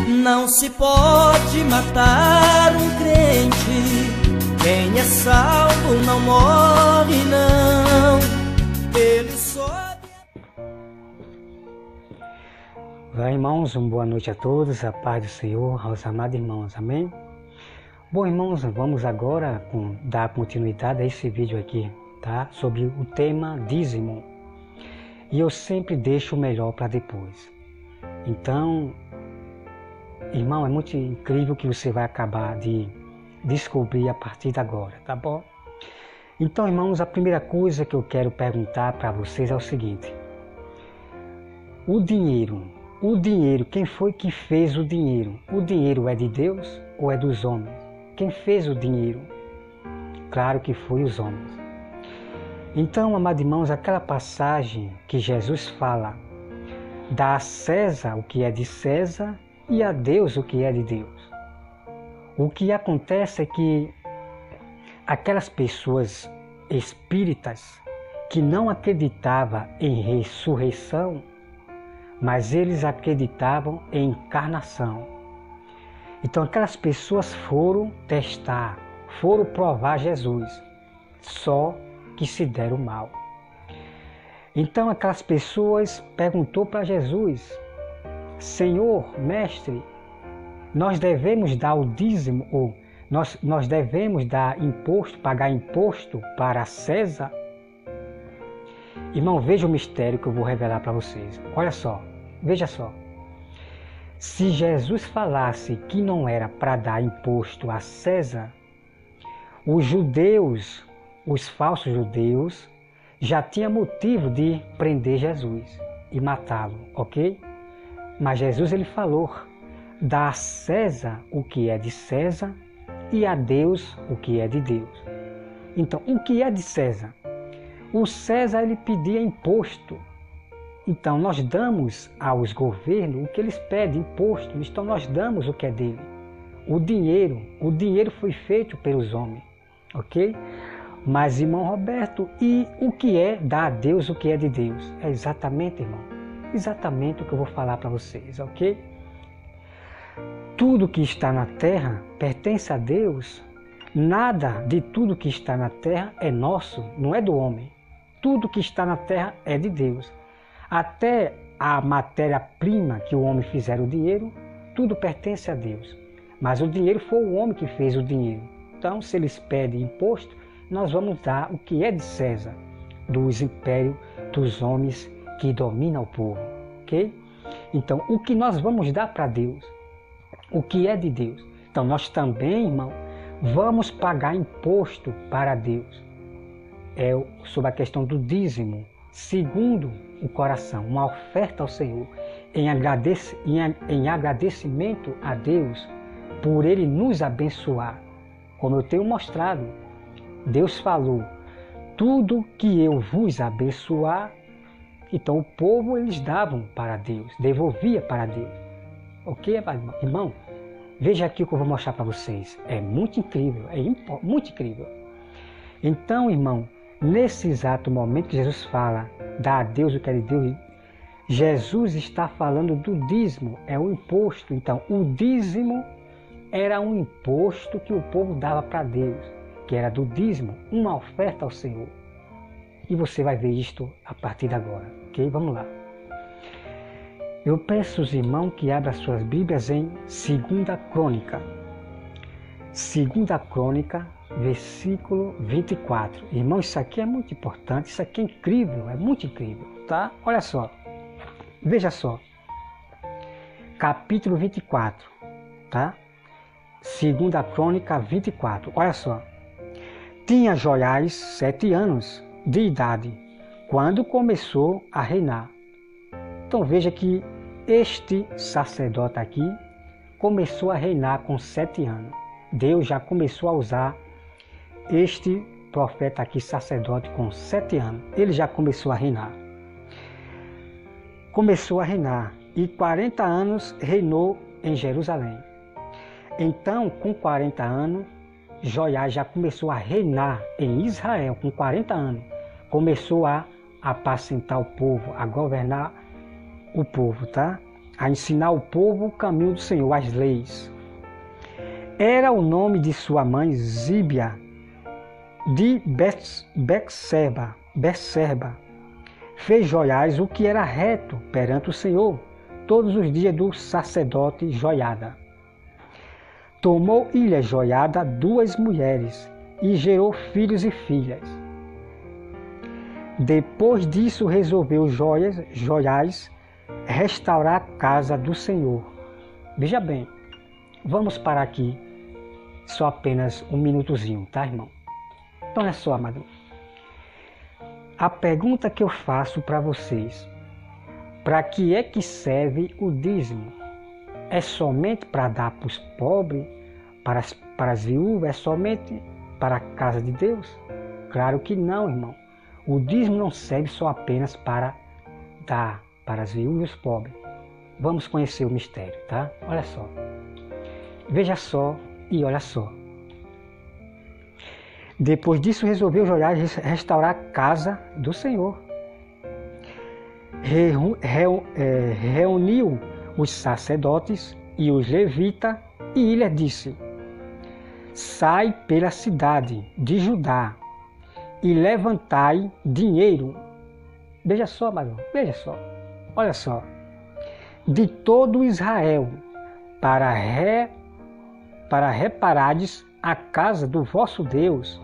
Não se pode matar um crente, quem é salvo não morre não, ele sobe. Olá, irmãos, uma boa noite a todos, a paz do Senhor, aos amados irmãos, amém? Bom, irmãos, vamos agora dar continuidade a esse vídeo aqui, tá? Sobre o tema dízimo. E eu sempre deixo o melhor para depois. Então, irmão, é muito incrível que você vai acabar de descobrir a partir de agora, tá bom? Então, irmãos, a primeira coisa que eu quero perguntar para vocês é o seguinte: o dinheiro, quem foi que fez o dinheiro? O dinheiro é de Deus ou é dos homens? Quem fez o dinheiro? Claro que foi os homens. Então, amados irmãos, aquela passagem que Jesus fala, dá a César o que é de César e a Deus o que é de Deus. O que acontece é que aquelas pessoas espíritas que não acreditavam em ressurreição, mas eles acreditavam em encarnação. Então aquelas pessoas foram testar, foram provar Jesus, só que se deram mal. Então aquelas pessoas perguntou para Jesus: Senhor, mestre, nós devemos dar o dízimo, ou nós devemos dar imposto, pagar imposto para César? Irmão, veja o mistério que eu vou revelar para vocês. Olha só, veja só. Se Jesus falasse que não era para dar imposto a César, os judeus, os falsos judeus, já tinham motivo de prender Jesus e matá-lo, ok? Mas Jesus ele falou: dá a César o que é de César e a Deus o que é de Deus. Então, o que é de César? O César ele pedia imposto. Então, nós damos aos governos o que eles pedem, imposto. Então, nós damos o que é dele. O dinheiro foi feito pelos homens, ok? Mas, irmão Roberto, e o que é dar a Deus o que é de Deus? É exatamente, irmão, exatamente o que eu vou falar para vocês, ok? Tudo que está na terra pertence a Deus. Nada de tudo que está na terra é nosso, não é do homem. Tudo que está na terra é de Deus. Até a matéria-prima que o homem fizer o dinheiro, tudo pertence a Deus. Mas o dinheiro foi o homem que fez o dinheiro. Então, se eles pedem imposto, nós vamos dar o que é de César, dos impérios, dos homens que dominam o povo, ok? Então, o que nós vamos dar para Deus? O que é de Deus? Então, nós também, irmão, vamos pagar imposto para Deus. É sobre a questão do dízimo, segundo o coração, uma oferta ao Senhor, em agradecimento a Deus por Ele nos abençoar. Como eu tenho mostrado, Deus falou: tudo que eu vos abençoar. Então o povo eles davam para Deus, devolvia para Deus. Ok, irmão? Veja aqui o que eu vou mostrar para vocês. É muito incrível, muito incrível. Então, irmão, nesse exato momento que Jesus fala, dá a Deus o que é de Deus, Jesus está falando do dízimo, é um imposto. Então, o dízimo era um imposto que o povo dava para Deus, que era do dízimo, uma oferta ao Senhor. E você vai ver isto a partir de agora, ok? Vamos lá. Eu peço aos irmãos que abram suas Bíblias em 2 Crônica. 2 Crônica, versículo 24. Irmão, isso aqui é muito importante, isso aqui é incrível, é muito incrível, tá? Olha só, veja só. Capítulo 24, tá? 2 Crônica 24, olha só. Tinha Joiás 7 anos de idade quando começou a reinar. Então veja que este sacerdote aqui começou a reinar com 7 anos. Deus já começou a usar este profeta aqui, sacerdote, com 7 anos. Ele já começou a reinar. Começou a reinar e 40 anos reinou em Jerusalém. Então, com 40 anos, Joiás já começou a reinar em Israel, com 40 anos. Começou a apacentar o povo, a governar o povo, tá? a ensinar o povo o caminho do Senhor, as leis. Era o nome de sua mãe Zíbia de Berseba. Fez Joiás o que era reto perante o Senhor todos os dias do sacerdote Joiada. Tomou Ilha Joiada 2 mulheres e gerou filhos e filhas. Depois disso resolveu Joiás restaurar a casa do Senhor. Veja bem, vamos parar aqui só apenas um minutozinho, tá, irmão? Então é só, amado. A pergunta que eu faço para vocês: para que é que serve o dízimo? É somente para dar para os pobres, para as viúvas? É somente para a casa de Deus? Claro que não, irmão. O dízimo não serve só apenas para dar para as viúvas e os pobres. Vamos conhecer o mistério, tá? Olha só. Veja só e olha só. Depois disso resolveu Joiás restaurar a casa do Senhor. Reuniu os sacerdotes e os levitas e lhe disse: sai pela cidade de Judá e levantai dinheiro. Veja só, amado, veja só, olha só. De todo Israel, para reparardes a casa do vosso Deus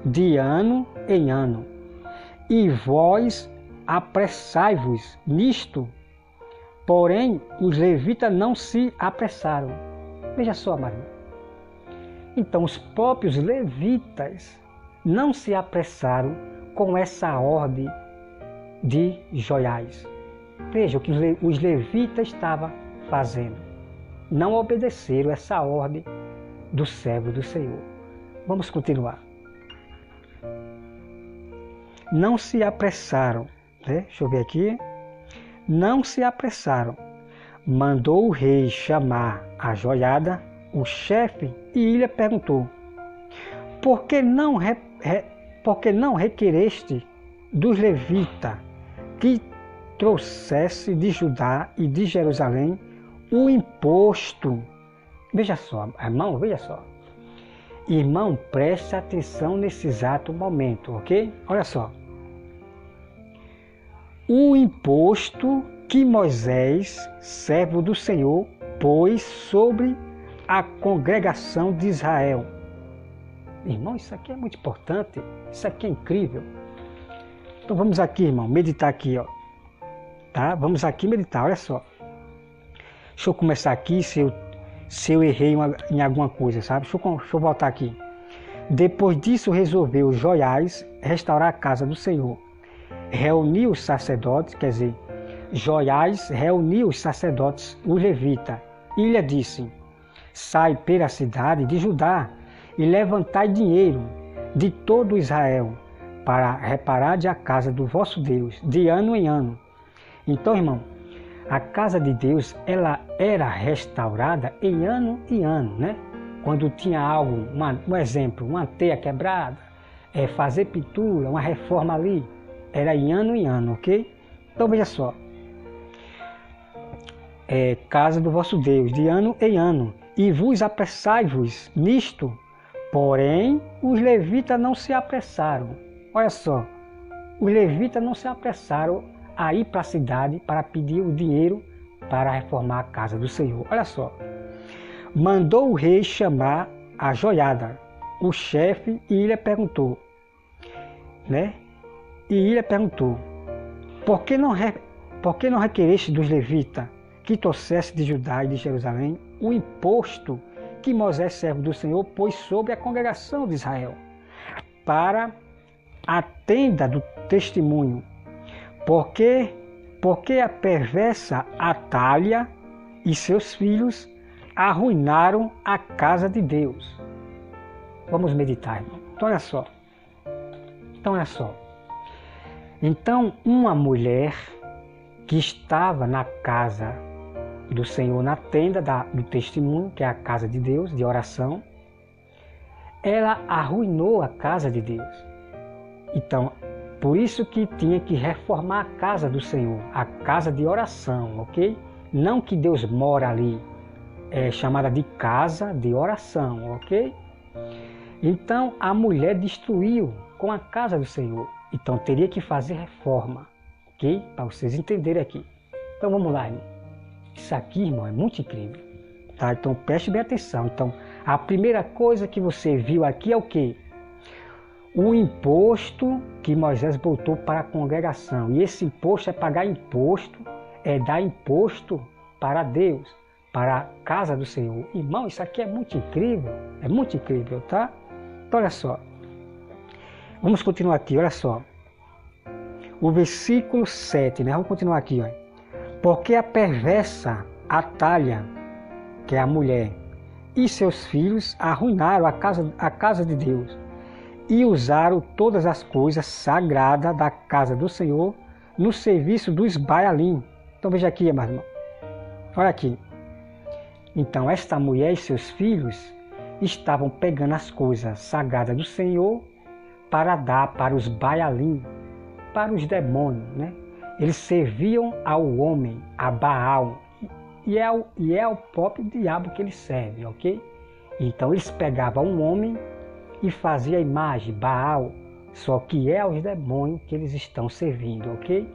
de ano em ano. E vós apressai-vos nisto. Porém, os levitas não se apressaram. Veja só, amado. Então, os próprios levitas não se apressaram com essa ordem de Joiás. Veja o que os levitas estavam fazendo. Não obedeceram essa ordem do servo do Senhor. Vamos continuar. Não se apressaram. Né? Deixa eu ver aqui. Não se apressaram. Mandou o rei chamar a Joiada, o chefe, e lhe perguntou: por que não requereste dos levitas que trouxesse de Judá e de Jerusalém o imposto? Veja só, irmão, veja só. Irmão, preste atenção nesse exato momento, ok? Olha só. O imposto que Moisés, servo do Senhor, pôs sobre a congregação de Israel. Irmão, isso aqui é muito importante, isso aqui é incrível. Então vamos aqui, irmão, meditar aqui, ó. Tá? Vamos aqui meditar, olha só. Deixa eu começar aqui, se eu errei em alguma coisa, sabe? Deixa eu voltar aqui. Depois disso resolveu Joiás restaurar a casa do Senhor. Reuniu os sacerdotes, quer dizer, Joiás reuniu os sacerdotes, os levitas, e lhe disse: sai pela cidade de Judá e levantai dinheiro de todo Israel para reparar a casa do vosso Deus, de ano em ano. Então, irmão, a casa de Deus, ela era restaurada em ano, né? Quando tinha algo, um exemplo, uma teia quebrada, fazer pintura, uma reforma ali, era em ano, ok? Então veja só, casa do vosso Deus, de ano em ano, e vos apressai-vos nisto, porém os levitas não se apressaram. Olha só, os levitas não se apressaram a ir para a cidade para pedir o dinheiro para reformar a casa do Senhor. Olha só, mandou o rei chamar a Joiada, o chefe, e lhe perguntou, né? E lhe perguntou: por que não requereste dos levitas que trouxesse de Judá e de Jerusalém o imposto que Moisés, servo do Senhor, pôs sobre a congregação de Israel, para a tenda do testemunho? Porque a perversa Atália e seus filhos arruinaram a casa de Deus. Vamos meditar, irmão. Então olha só. Então uma mulher que estava na casa do Senhor, na tenda do testemunho, que é a casa de Deus, de oração, ela arruinou a casa de Deus. Então, por isso que tinha que reformar a casa do Senhor, a casa de oração, ok? Não que Deus mora ali, é chamada de casa de oração, ok? Então a mulher destruiu com a casa do Senhor. Então teria que fazer reforma, ok? Para vocês entenderem aqui. Então vamos lá, irmão. Isso aqui, irmão, é muito incrível. Tá? Então preste bem atenção. Então a primeira coisa que você viu aqui é o quê? O imposto que Moisés botou para a congregação. E esse imposto é pagar imposto, é dar imposto para Deus, para a casa do Senhor. Irmão, isso aqui é muito incrível, tá? Então, olha só. Vamos continuar aqui, olha só. O versículo 7, né? Vamos continuar aqui, ó. Porque a perversa Atalha, que é a mulher, e seus filhos arruinaram a casa de Deus e usaram todas as coisas sagradas da casa do Senhor no serviço dos Baalim. Então veja aqui, meu irmão. Olha aqui. Então esta mulher e seus filhos estavam pegando as coisas sagradas do Senhor para dar para os Baalim, para os demônios, né? Eles serviam ao homem, a Baal, e é o próprio diabo que eles servem, ok? Então eles pegavam um homem e faziam a imagem, Baal, só que é aos demônios que eles estão servindo, ok?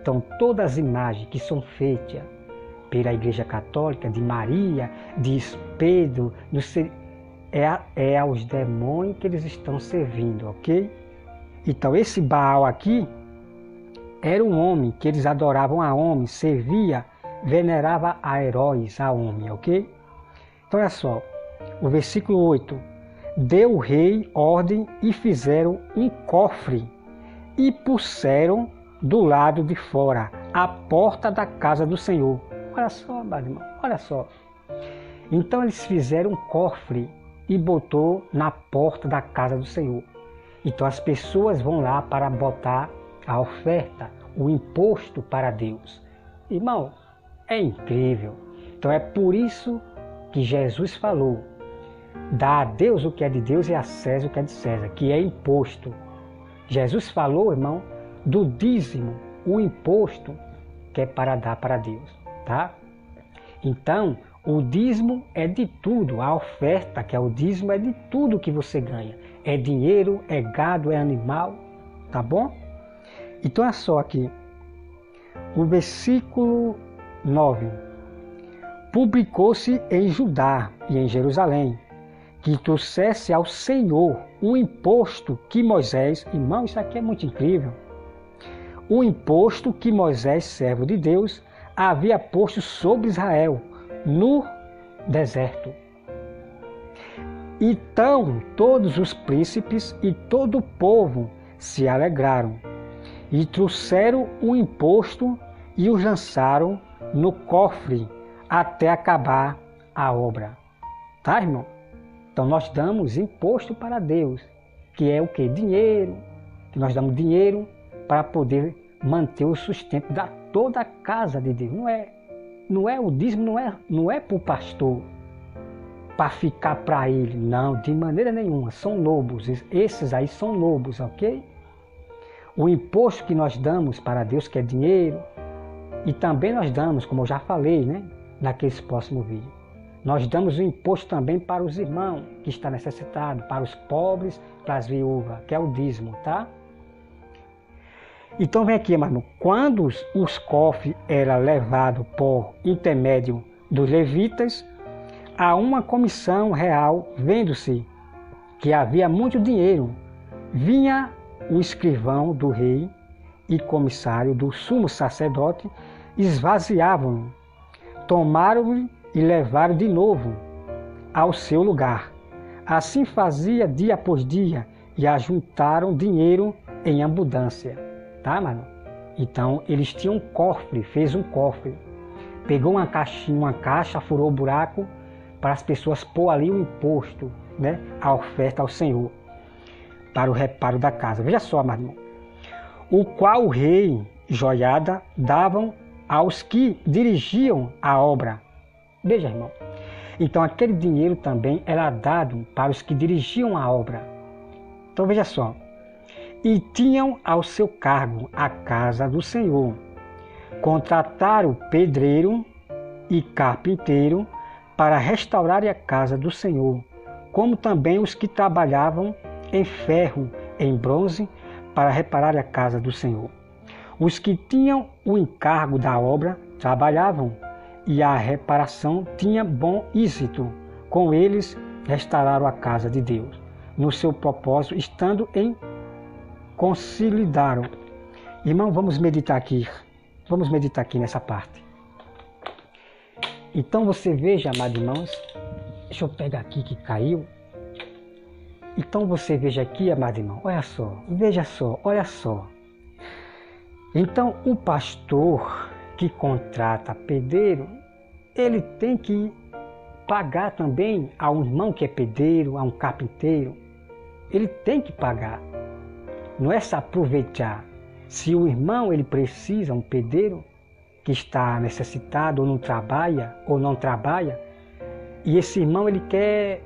Então todas as imagens que são feitas pela Igreja Católica, de Maria, de Pedro, é aos demônios que eles estão servindo, ok? Então esse Baal aqui era um homem que eles adoravam a homem, servia, venerava a heróis, a homem, ok? Então olha só, o versículo 8. Deu o rei ordem e fizeram um cofre e puseram do lado de fora, a porta da casa do Senhor. Olha só, meu irmão, olha só. Então eles fizeram um cofre e botou na porta da casa do Senhor. Então as pessoas vão lá para botar a oferta, o imposto para Deus. Irmão, é incrível. Então é por isso que Jesus falou: dá a Deus o que é de Deus e a César o que é de César, que é imposto. Jesus falou, irmão, do dízimo, o imposto que é para dar para Deus, tá? Então, o dízimo é de tudo, a oferta, que é o dízimo, é de tudo que você ganha. É dinheiro, é gado, é animal, tá bom? Então é só aqui, o versículo 9. Publicou-se em Judá e em Jerusalém, que trouxesse ao Senhor o imposto que Moisés, irmão, isso aqui é muito incrível, o imposto que Moisés, servo de Deus, havia posto sobre Israel no deserto. Então todos os príncipes e todo o povo se alegraram e trouxeram o imposto e o lançaram no cofre até acabar a obra. Tá, irmão? Então nós damos imposto para Deus, que é o quê? Dinheiro, que nós damos dinheiro para poder manter o sustento da toda a casa de Deus. Não é o dízimo, não é para o pastor, para ficar para ele, não, de maneira nenhuma. São lobos, esses aí são lobos, ok? O imposto que nós damos para Deus, que é dinheiro, e também nós damos, como eu já falei, né, naquele próximo vídeo, nós damos o imposto também para os irmãos que estão necessitados, para os pobres, para as viúvas, que é o dízimo, tá? Então vem aqui, irmão, quando os cofres eram levados por intermédio dos levitas, a uma comissão real, vendo-se que havia muito dinheiro, vinha o escrivão do rei e comissário do sumo sacerdote, esvaziavam, tomaram-o e levaram de novo ao seu lugar. Assim fazia dia após dia e ajuntaram dinheiro em abundância. Tá, mano? Então eles tinham um cofre, fez um cofre, pegou uma caixinha, uma caixa, furou o buraco para as pessoas pôr ali o imposto, né? A oferta ao Senhor, para o reparo da casa. Veja só, meu irmão, o qual o rei Joiada davam aos que dirigiam a obra. Veja, irmão, então aquele dinheiro também era dado para os que dirigiam a obra. Então veja só, e tinham ao seu cargo a casa do Senhor, contrataram pedreiro e carpinteiro para restaurar a casa do Senhor, como também os que trabalhavam em ferro, em bronze, para reparar a casa do Senhor. Os que tinham o encargo da obra trabalhavam, e a reparação tinha bom êxito. Com eles restauraram a casa de Deus, no seu propósito, estando em conciliaram. Irmão, vamos meditar aqui nessa parte. Então você veja, amados irmãos, deixa eu pegar aqui que caiu. Então você veja aqui, amado irmão, olha só, veja só, olha só. Então o pastor que contrata pedreiro, ele tem que pagar também a um irmão que é pedreiro, a um carpinteiro. Ele tem que pagar. Não é se aproveitar. Se o irmão ele precisa, um pedreiro que está necessitado ou não trabalha, e esse irmão ele quer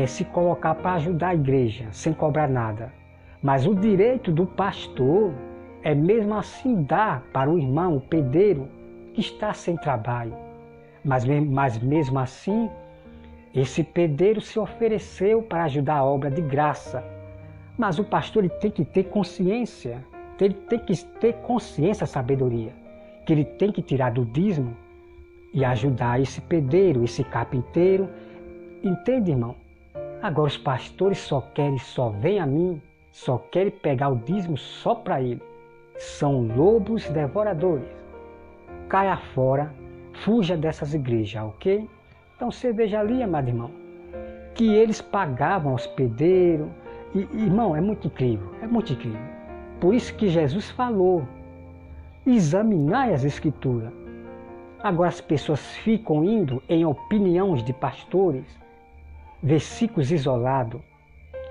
se colocar para ajudar a igreja, sem cobrar nada. Mas o direito do pastor é mesmo assim dar para o irmão, o pedreiro, que está sem trabalho. Mas mesmo assim, esse pedreiro se ofereceu para ajudar a obra de graça. Mas o pastor ele tem que ter consciência, ele tem que ter consciência, sabedoria, que ele tem que tirar do dízimo e ajudar esse pedreiro, esse carpinteiro. Entende, irmão? Agora os pastores só vêm a mim, só querem pegar o dízimo só para ele. São lobos devoradores. Caia fora, fuja dessas igrejas, ok? Então você veja ali, amado irmão, que eles pagavam aos pedreiros. E, irmão, é muito incrível, é muito incrível. Por isso que Jesus falou, examinai as escrituras. Agora as pessoas ficam indo em opiniões de pastores, versículos isolados,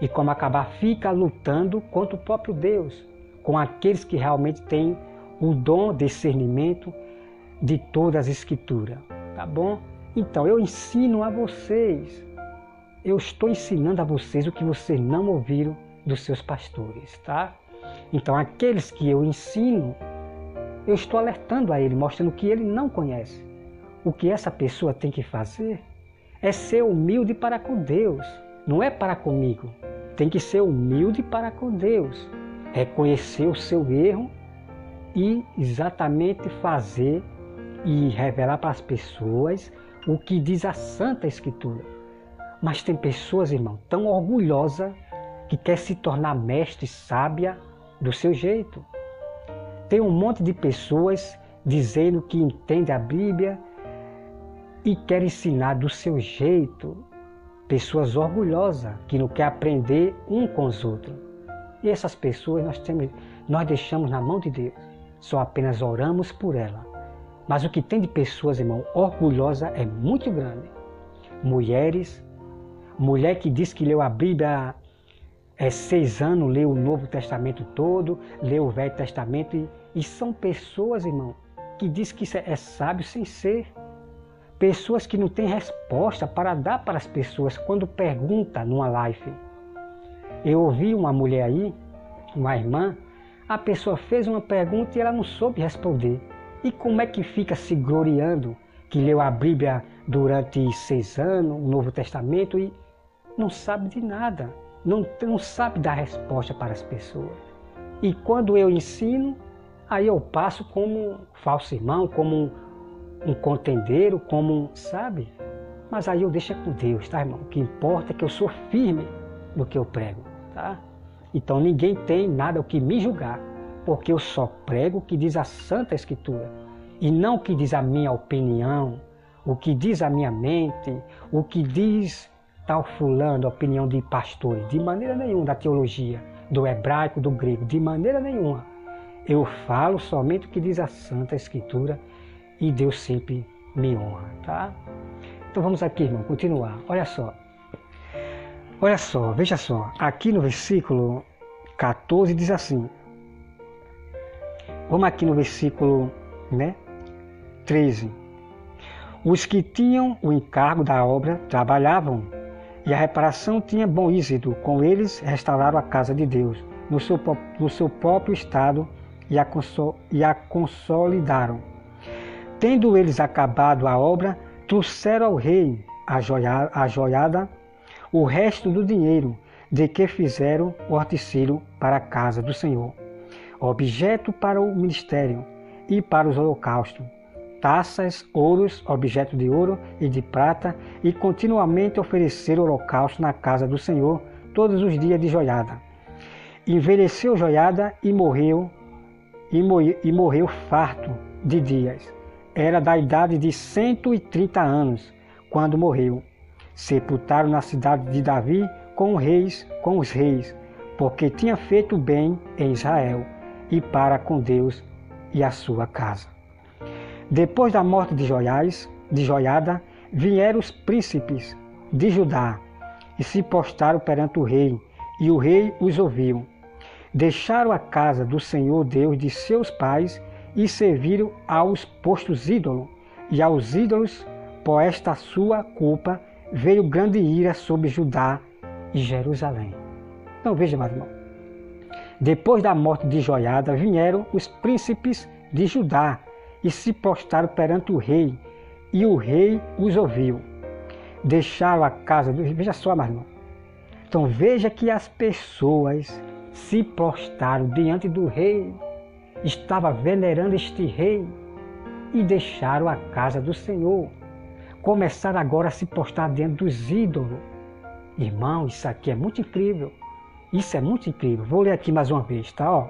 e como acabar fica lutando contra o próprio Deus, com aqueles que realmente têm o dom de discernimento de todas as escrituras, tá bom? Então eu ensino a vocês, eu estou ensinando a vocês o que vocês não ouviram dos seus pastores, tá? Então aqueles que eu ensino, eu estou alertando a ele, mostrando que ele não conhece. O que essa pessoa tem que fazer é ser humilde para com Deus, não é para comigo. Tem que ser humilde para com Deus, reconhecer o seu erro e exatamente fazer e revelar para as pessoas o que diz a Santa Escritura. Mas tem pessoas, irmão, tão orgulhosas que quer se tornar mestre, sábia do seu jeito. Tem um monte de pessoas dizendo que entende a Bíblia e quer ensinar do seu jeito. Pessoas orgulhosas que não querem aprender um com os outros. E essas pessoas nós deixamos na mão de Deus. Só apenas oramos por ela. Mas o que tem de pessoas, irmão, orgulhosa é muito grande. Mulher que diz que leu a Bíblia 6 anos, leu o Novo Testamento todo, leu o Velho Testamento, e são pessoas, irmão, que diz que é sábio sem ser. Pessoas que não têm resposta para dar para as pessoas quando pergunta numa live. Eu ouvi uma mulher aí, uma irmã, a pessoa fez uma pergunta e ela não soube responder. E como é que fica se gloriando que leu a Bíblia durante 6 anos, o Novo Testamento, e não sabe de nada, não sabe dar resposta para as pessoas. E quando eu ensino, aí eu passo como falso irmão, como um contendeiro, como sabe? Mas aí eu deixo com Deus, tá, irmão? O que importa é que eu sou firme no que eu prego, tá? Então ninguém tem nada o que me julgar, porque eu só prego o que diz a Santa Escritura, e não o que diz a minha opinião, o que diz a minha mente, o que diz tal fulano, a opinião de pastores, de maneira nenhuma, da teologia, do hebraico, do grego, de maneira nenhuma. Eu falo somente o que diz a Santa Escritura, e Deus sempre me honra, tá? Então vamos aqui, irmão, continuar. Olha só, veja só. Aqui no versículo 14 diz assim. Vamos aqui no versículo 13. Os que tinham o encargo da obra trabalhavam, e a reparação tinha bom êxito. Com eles restauraram a casa de Deus, no seu próprio estado, e a consolidaram. Tendo eles acabado a obra, trouxeram ao rei a joiada, o resto do dinheiro de que fizeram o articílio para a casa do Senhor, objeto para o ministério e para os holocaustos, taças, ouros, objeto de ouro e de prata, e continuamente ofereceram holocausto na casa do Senhor todos os dias de Joiada. Envelheceu Joiada e morreu farto de dias. Era da idade de 130 anos, quando morreu. Sepultaram na cidade de Davi com os reis, porque tinha feito bem em Israel e para com Deus e a sua casa. Depois da morte de Joiada, vieram os príncipes de Judá e se postraram perante o rei, e o rei os ouviu. Deixaram a casa do Senhor Deus de seus pais e serviram aos postos ídolos, e aos ídolos, por esta sua culpa, veio grande ira sobre Judá e Jerusalém. Então veja, meu irmão. Depois da morte de Joiada, vieram os príncipes de Judá e se postraram perante o rei, e o rei os ouviu. Deixaram a casa do rei. Veja só, meu irmão. Então veja que as pessoas se prostraram diante do rei, estava venerando este rei, e deixaram a casa do Senhor. Começaram agora a se prostrar diante dos ídolos. Irmão, isso aqui é muito incrível. Isso é muito incrível. Vou ler aqui mais uma vez, tá? Ó.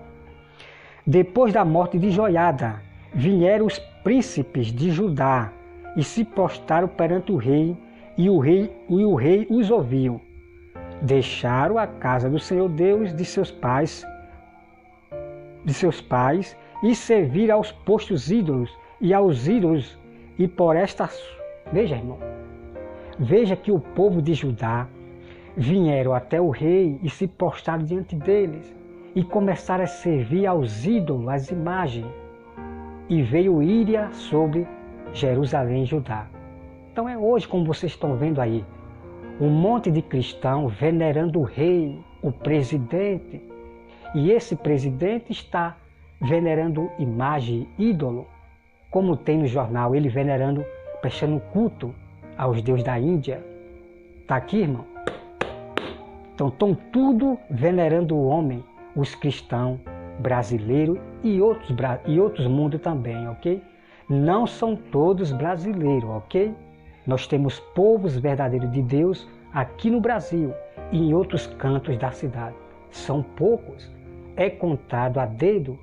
Depois da morte de Joiada, vieram os príncipes de Judá e se postraram perante o rei, e o rei os ouviu. Deixaram a casa do Senhor Deus de seus pais e serviram aos postos ídolos e aos ídolos, e por esta... Veja, irmão, veja que o povo de Judá vieram até o rei e se postraram diante deles e começaram a servir aos ídolos, às imagens, e veio ira sobre Jerusalém e Judá. Então é hoje, como vocês estão vendo aí, um monte de cristãos venerando o rei, o presidente, e esse presidente está venerando imagem, ídolo, como tem no jornal, ele venerando, prestando culto aos deuses da Índia. Está aqui, irmão? Então estão tudo venerando o homem, os cristãos brasileiros e outros mundos também, ok? Não são todos brasileiros, ok? Nós temos povos verdadeiros de Deus aqui no Brasil e em outros cantos da cidade. São poucos. É contado a dedo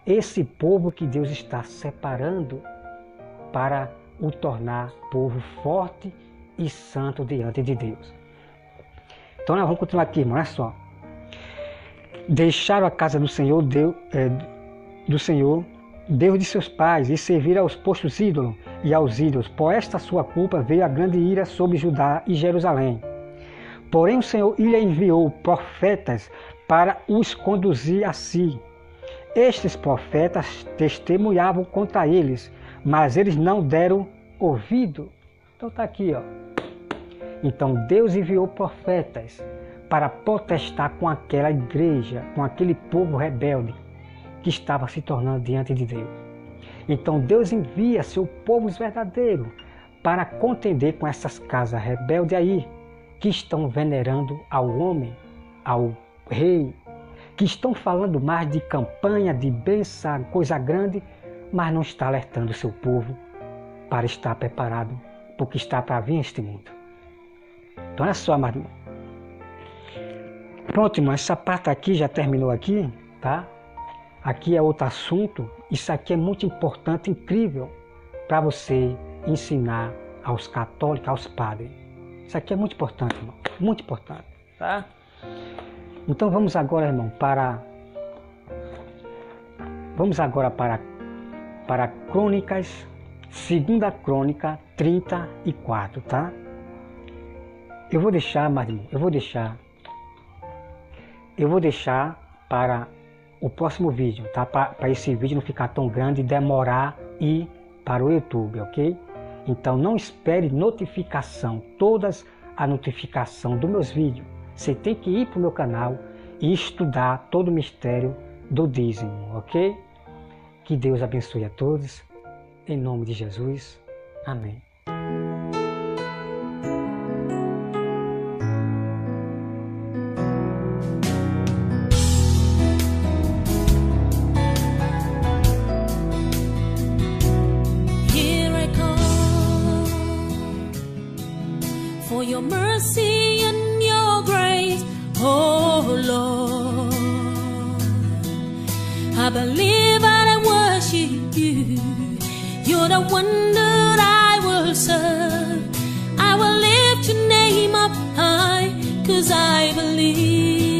esse povo que Deus está separando para o tornar povo forte e santo diante de Deus. Então nós vamos continuar aqui, irmão, olha só. Deixaram a casa do Senhor, Deus de seus pais, e serviram aos postos ídolos e aos ídolos. Por esta sua culpa veio a grande ira sobre Judá e Jerusalém. Porém o Senhor lhe enviou profetas para os conduzir a si. Estes profetas testemunhavam contra eles, mas eles não deram ouvido. Então está aqui, ó. Então Deus enviou profetas para protestar com aquela igreja, com aquele povo rebelde que estava se tornando diante de Deus. Então Deus envia seu povo verdadeiro para contender com essas casas rebeldes aí, que estão venerando ao homem, ao rei, que estão falando mais de campanha, de bênção, coisa grande, mas não está alertando o seu povo para estar preparado porque está para vir este mundo. Então olha só, meu irmão. Pronto, irmão, essa parte aqui já terminou aqui, tá? Aqui é outro assunto. Isso aqui é muito importante, incrível, para você ensinar aos católicos, aos padres. Isso aqui é muito importante, irmão. Muito importante, tá? Então vamos agora, irmão, Vamos agora para Crônicas, 2ª Crônica 34, tá? Eu vou deixar, mas irmão, eu vou deixar para o próximo vídeo, tá? Para esse vídeo não ficar tão grande e demorar ir para o YouTube, ok? Então não espere notificação, todas a notificação dos meus vídeos. Você tem que ir para o meu canal e estudar todo o mistério do dízimo, ok? Que Deus abençoe a todos. Em nome de Jesus. Amém. For your mercy and your grace, oh Lord, I believe and I worship you. You're the one that I will serve. I will lift your name up high, 'cause I believe.